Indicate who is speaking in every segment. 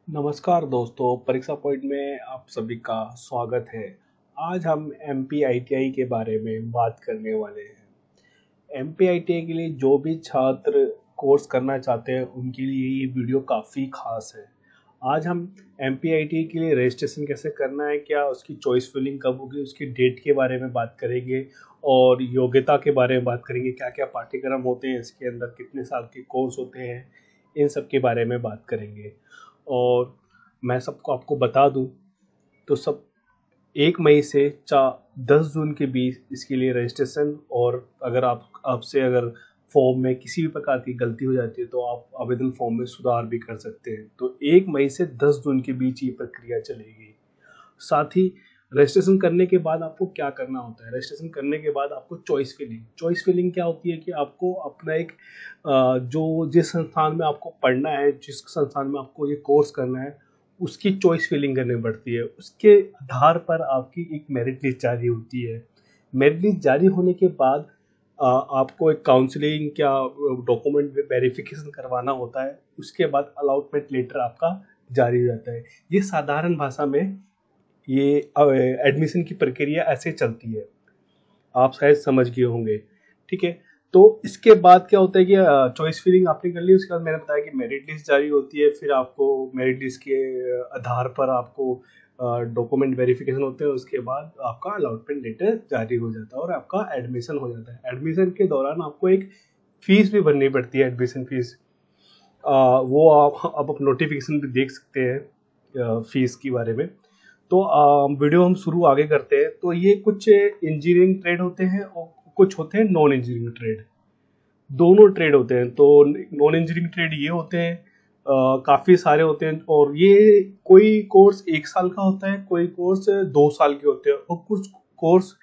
Speaker 1: नमस्कार दोस्तों, परीक्षा पॉइंट में आप सभी का स्वागत है। आज हम एमपीआईटीआई के बारे में बात करने वाले हैं। एमपीआईटीआई के लिए जो भी छात्र कोर्स करना चाहते हैं उनके लिए ये वीडियो काफ़ी खास है। आज हम एमपीआईटीआई के लिए रजिस्ट्रेशन कैसे करना है, क्या उसकी चॉइस फिलिंग कब होगी, उसकी डेट के बारे में बात करेंगे और योग्यता के बारे में बात करेंगे। क्या क्या पाठ्यक्रम होते हैं इसके अंदर, कितने साल के कोर्स होते हैं, इन सब के बारे में बात करेंगे। और मैं सबको आपको बता दूं तो सब 1 मई से 10 जून के बीच इसके लिए रजिस्ट्रेशन, और अगर आपसे अगर फॉर्म में किसी भी प्रकार की गलती हो जाती है तो आप आवेदन फॉर्म में सुधार भी कर सकते हैं। तो 1 मई से 10 जून के बीच ये प्रक्रिया चलेगी। साथ ही रजिस्ट्रेशन करने के बाद आपको क्या करना होता है। रजिस्ट्रेशन करने के बाद आपको चॉइस फिलिंग क्या होती है कि आपको अपना एक जो जिस संस्थान में आपको पढ़ना है, जिस संस्थान में आपको ये कोर्स करना है, उसकी चॉइस फिलिंग करनी पड़ती है। उसके आधार पर आपकी एक मेरिट लिस्ट जारी होती है। मेरिट लिस्ट जारी होने के बाद आपको एक काउंसलिंग क्या डॉक्यूमेंट वेरिफिकेशन करवाना होता है। उसके बाद अलॉटमेंट लेटर आपका जारी हो जाता है। ये साधारण भाषा में ये एडमिशन की प्रक्रिया ऐसे चलती है, आप शायद समझ गए होंगे। ठीक है, तो इसके बाद क्या होता है कि चॉइस फिलिंग आपने कर ली। उसके बाद मैंने बताया कि मेरिट लिस्ट जारी होती है। फिर आपको मेरिट लिस्ट के आधार पर आपको डॉक्यूमेंट वेरिफिकेशन होते हैं। उसके बाद आपका अलॉटमेंट लेटर जारी हो जाता है और आपका एडमिशन हो जाता है। एडमिशन के दौरान आपको एक फीस भी भरनी पड़ती है, एडमिशन फीस। वो आप नोटिफिकेशन भी देख सकते हैं फीस के बारे में। तो वीडियो हम शुरू आगे करते हैं। तो ये कुछ इंजीनियरिंग ट्रेड होते हैं और कुछ होते हैं नॉन इंजीनियरिंग ट्रेड। दोनों ट्रेड होते हैं। तो नॉन इंजीनियरिंग ट्रेड ये होते हैं, काफ़ी सारे होते हैं। और ये कोई कोर्स 1 साल का होता है, कोई कोर्स 2 साल के होते हैं और कुछ कोर्स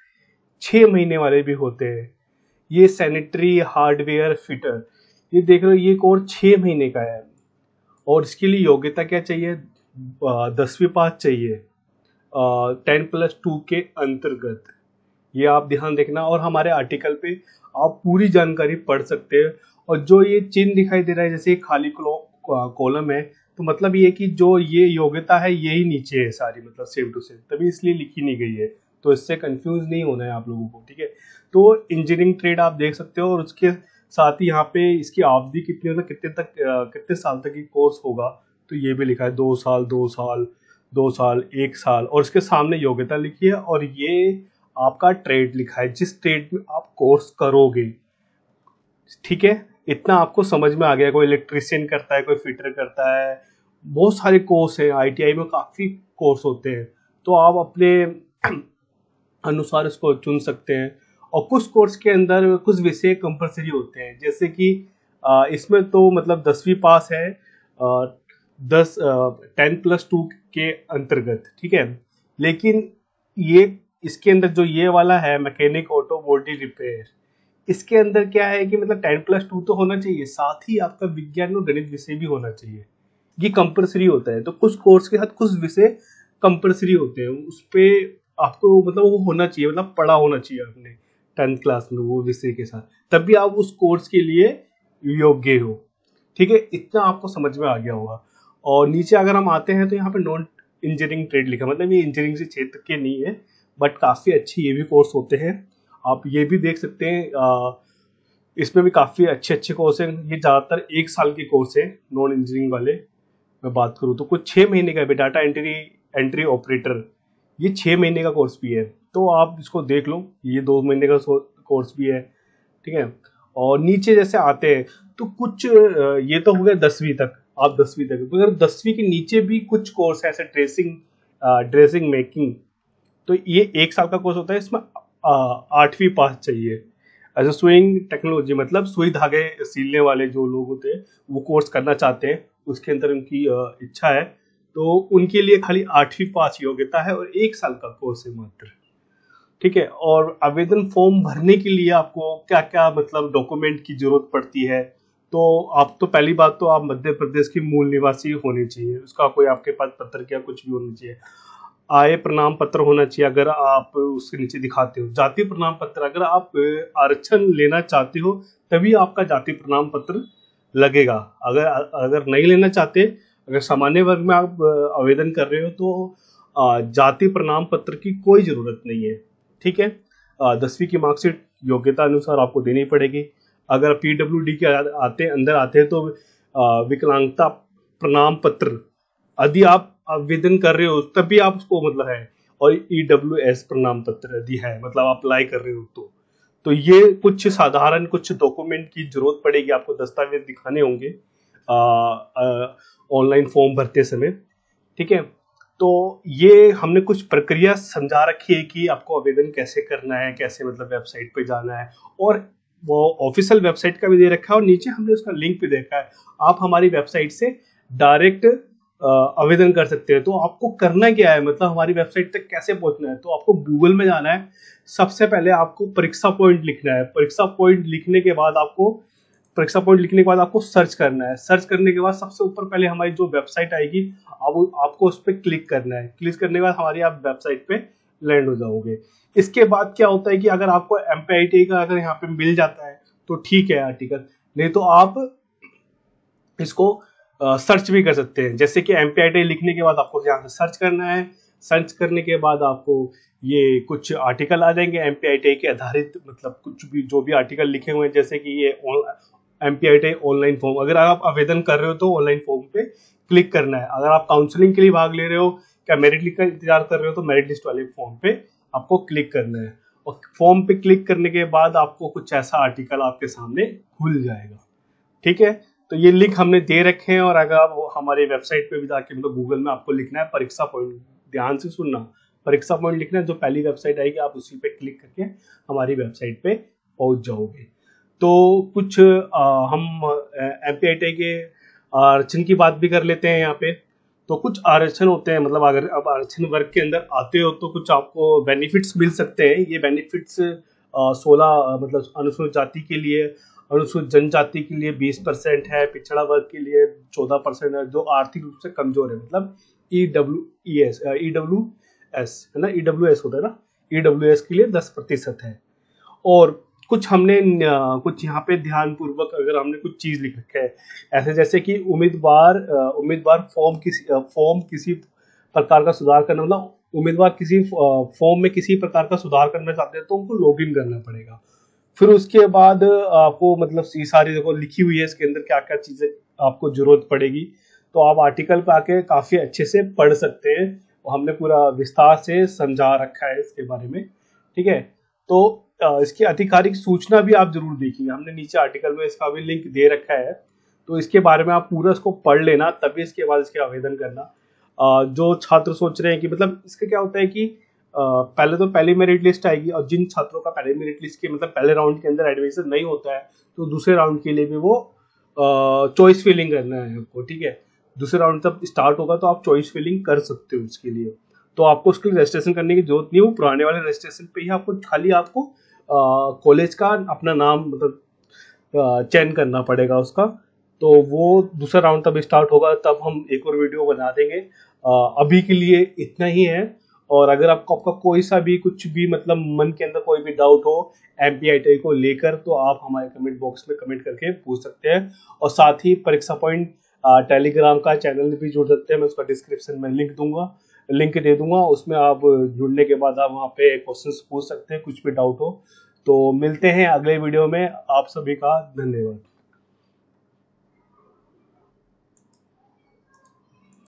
Speaker 1: 6 महीने वाले भी होते हैं। ये सैनिटरी हार्डवेयर फिटर, ये देख रहे हो, ये कोर्स 6 महीने का है। और इसके लिए योग्यता क्या चाहिए? 10वीं पास चाहिए 10+2 के अंतर्गत। ये आप ध्यान देखना और हमारे आर्टिकल पे आप पूरी जानकारी पढ़ सकते हैं। और जो ये चिन्ह दिखाई दे रहा है, जैसे खाली कॉलम है, तो मतलब ये कि जो ये योग्यता है यही नीचे है सारी, मतलब सेम टू सेम, तभी इसलिए लिखी नहीं गई है। तो इससे कंफ्यूज नहीं होना है आप लोगों को। ठीक है, तो इंजीनियरिंग ट्रेड आप देख सकते हो और उसके साथ ही यहाँ पे इसकी अवधि कितनी, मतलब कितने साल तक ये कोर्स होगा। तो ये भी लिखा है 2 साल, 2 साल, 2 साल, 1 साल, और इसके सामने योग्यता लिखी है और ये आपका ट्रेड लिखा है, जिस ट्रेड में आप कोर्स करोगे। ठीक है, इतना आपको समझ में आ गया। कोई इलेक्ट्रिशियन करता है, कोई फिटर करता है, बहुत सारे कोर्स हैं। आईटीआई में काफ़ी कोर्स होते हैं, तो आप अपने अनुसार इसको चुन सकते हैं। और कुछ कोर्स के अंदर कुछ विषय कंपलसरी होते हैं, जैसे कि इसमें तो मतलब 10वीं पास है, 10+2 के अंतर्गत। ठीक है, लेकिन ये इसके अंदर जो ये वाला है मैकेनिक ऑटो बॉडी रिपेयर, इसके अंदर क्या है कि मतलब 10+2 तो होना चाहिए, साथ ही आपका विज्ञान और गणित विषय भी होना चाहिए। ये कंपलसरी होता है। तो कुछ कोर्स के साथ कुछ विषय कंपलसरी होते हैं, उस पे आपको मतलब वो होना चाहिए, मतलब पढ़ा होना चाहिए आपने 10th क्लास में वो विषय के साथ, तभी आप उस कोर्स के लिए योग्य हो। ठीक है, इतना आपको समझ में आ गया होगा। और नीचे अगर हम आते हैं तो यहाँ पे नॉन इंजीनियरिंग ट्रेड लिखा, मतलब ये इंजीनियरिंग से क्षेत्र के नहीं है, बट काफ़ी अच्छी ये भी कोर्स होते हैं। आप ये भी देख सकते हैं, इसमें भी काफ़ी अच्छे अच्छे कोर्स हैं। ये ज़्यादातर 1 साल के कोर्स है नॉन इंजीनियरिंग वाले। मैं बात करूँ तो कुछ 6 महीने का भी डाटा एंट्री ऑपरेटर, ये 6 महीने का कोर्स भी है। तो आप इसको देख लो, ये 2 महीने का कोर्स भी है। ठीक है, और नीचे जैसे आते हैं तो कुछ ये तो हो गया 10वीं तक, आप 10वीं तक, अगर 10वीं के नीचे भी कुछ कोर्स है, ऐसे ड्रेसिंग मेकिंग, तो ये 1 साल का कोर्स होता है। इसमें 8वीं पास चाहिए। ऐसे सुइंग टेक्नोलॉजी, मतलब सुई धागे सीलने वाले जो लोग होते हैं वो कोर्स करना चाहते हैं, उसके अंदर उनकी इच्छा है, तो उनके लिए खाली 8वीं पास योग्यता है और 1 साल का कोर्स है मात्र। ठीक है, और आवेदन फॉर्म भरने के लिए आपको क्या क्या मतलब डॉक्यूमेंट की जरूरत पड़ती है। तो आप तो पहली बात तो आप मध्य प्रदेश की मूल निवासी होनी चाहिए, उसका कोई आपके पास पत्र क्या कुछ भी होना चाहिए। आय प्रमाण पत्र होना चाहिए अगर आप उसके नीचे दिखाते हो। जाति प्रमाण पत्र, अगर आप आरक्षण लेना चाहते हो तभी आपका जाति प्रमाण पत्र लगेगा। अगर अगर नहीं लेना चाहते अगर सामान्य वर्ग में आप आवेदन कर रहे हो तो जाति प्रमाण पत्र की कोई जरूरत नहीं है, ठीक है। 10वीं की मार्कशीट योग्यता अनुसार आपको देनी पड़ेगी। अगर पीडब्ल्यूडी के अंदर आते हैं तो विकलांगता प्रमाण पत्र यदि आप आवेदन कर रहे हो तभी आप उसको मतलब है, और ईडब्ल्यूएस प्रमाण पत्र यदि है मतलब आप अप्लाई कर रहे हो तो ये कुछ साधारण कुछ डॉक्यूमेंट की जरूरत पड़ेगी, आपको दस्तावेज दिखाने होंगे ऑनलाइन फॉर्म भरते समय, ठीक है। तो ये हमने कुछ प्रक्रिया समझा रखी है कि आपको आवेदन कैसे करना है, कैसे मतलब वेबसाइट पे जाना है, और वो ऑफिशियल वेबसाइट का भी दे रखा है और नीचे हमने उसका लिंक भी देखा है। आप हमारी वेबसाइट से डायरेक्ट आवेदन कर सकते हैं। तो आपको करना क्या है, मतलब हमारी वेबसाइट तक कैसे पहुंचना है, तो आपको गूगल में जाना है। सबसे पहले आपको परीक्षा पॉइंट लिखना है। परीक्षा पॉइंट लिखने के बाद आपको सर्च करना है। सर्च करने के बाद सबसे ऊपर पहले हमारी जो वेबसाइट आएगी आपको उस पर क्लिक करना है। क्लिक करने के बाद हमारी आप वेबसाइट पे लैंड हो जाओगे। इसके बाद क्या होता है कि अगर आपको एमपीआईटी का अगर यहाँ पे मिल जाता है तो ठीक है आर्टिकल, नहीं तो आप इसको सर्च भी कर सकते हैं। जैसे कि एमपीआईटी लिखने के बाद आपको यहाँ से सर्च करना है। सर्च करने के बाद आपको ये कुछ आर्टिकल आ जाएंगे एमपीआईटी के आधारित, मतलब कुछ भी जो भी आर्टिकल लिखे हुए हैं, जैसे कि ये एमपीआईटी ऑनलाइन फॉर्म। अगर आप आवेदन कर रहे हो तो ऑनलाइन फॉर्म पे क्लिक करना है। अगर आप काउंसलिंग के लिए भाग ले रहे हो, क्या मेरिट लिस्ट का इंतजार कर रहे हो, तो मेरिट लिस्ट वाले फॉर्म पे आपको क्लिक करना है। और फॉर्म पे क्लिक करने के बाद आपको कुछ ऐसा आर्टिकल आपके सामने खुल जाएगा, ठीक है। तो ये लिंक हमने दे रखे हैं, और अगर आप हमारी वेबसाइट पे भी जाके मतलब गूगल में आपको लिखना है परीक्षा पॉइंट, ध्यान से सुनना, परीक्षा पॉइंट लिखना है, जो पहली वेबसाइट आएगी आप उसी पे क्लिक करके हमारी वेबसाइट पे पहुंच जाओगे। तो कुछ हम एमपीआईटी के आरक्षण की बात भी कर लेते हैं यहाँ पे। तो कुछ आरक्षण होते हैं, मतलब अगर आप आरक्षण वर्ग के अंदर आते हो तो कुछ आपको बेनिफिट्स मिल सकते हैं। ये बेनिफिट्स 16 मतलब अनुसूचित जाति के लिए, अनुसूचित जनजाति के लिए 20% है, पिछड़ा वर्ग के लिए 14% है, जो आर्थिक रूप से कमजोर है, मतलब ईडब्ल्यूएस है ना, ईडब्ल्यूएस होता है ना, ईडब्ल्यूएस के लिए 10% है। और कुछ हमने कुछ यहाँ पे ध्यान पूर्वक अगर हमने कुछ चीज लिख रखा है, ऐसे जैसे कि उम्मीदवार फॉर्म किसी प्रकार का सुधार करना, मतलब उम्मीदवार किसी फॉर्म में किसी प्रकार का सुधार करना चाहते हैं तो उनको लॉगिन करना पड़ेगा। फिर उसके बाद आपको मतलब ये सारी देखो लिखी हुई है इसके अंदर क्या क्या चीजें आपको जरूरत पड़ेगी, तो आप आर्टिकल पे आके काफी अच्छे से पढ़ सकते हैं। और हमने पूरा विस्तार से समझा रखा है इसके बारे में, ठीक है। तो इसकी आधिकारिक सूचना भी आप जरूर देखिएगा, हमने नीचे आर्टिकल में इसका भी लिंक दे रखा है। तो इसके बारे में आप पूरा इसको पढ़ लेना, तभी इसके बाद इसके आवेदन करना। जो छात्र सोच रहे हैं कि मतलब इसका क्या होता है कि पहले तो पहली मेरिट लिस्ट आएगी, और जिन छात्रों का पहले मेरिट लिस्ट के मतलब पहले राउंड के अंदर एडमिशन नहीं होता है तो दूसरे राउंड के लिए भी वो चॉइस फिलिंग करना है आपको, ठीक है। दूसरे राउंड तब स्टार्ट होगा तो आप चॉइस फिलिंग कर सकते हो उसके लिए। तो आपको उसके लिए रजिस्ट्रेशन करने की जरूरत नहीं हो, पुराने वाले रजिस्ट्रेशन पे ही आपको खाली आपको कॉलेज का अपना नाम मतलब चयन करना पड़ेगा उसका। तो वो दूसरा राउंड तब स्टार्ट होगा, तब हम एक और वीडियो बना देंगे। अभी के लिए इतना ही है। और अगर आपका कोई सा भी कुछ भी मतलब मन के अंदर कोई भी डाउट हो एमपीआईटी को लेकर, तो आप हमारे कमेंट बॉक्स में कमेंट करके पूछ सकते हैं। और साथ ही परीक्षा पॉइंट टेलीग्राम का चैनल भी जुड़ सकते हैं, मैं उसका डिस्क्रिप्शन में लिंक दे दूंगा। उसमें आप जुड़ने के बाद आप वहाँ पे क्वेश्चंस पूछ सकते हैं, कुछ भी डाउट हो। तो मिलते हैं अगले वीडियो में। आप सभी का धन्यवाद।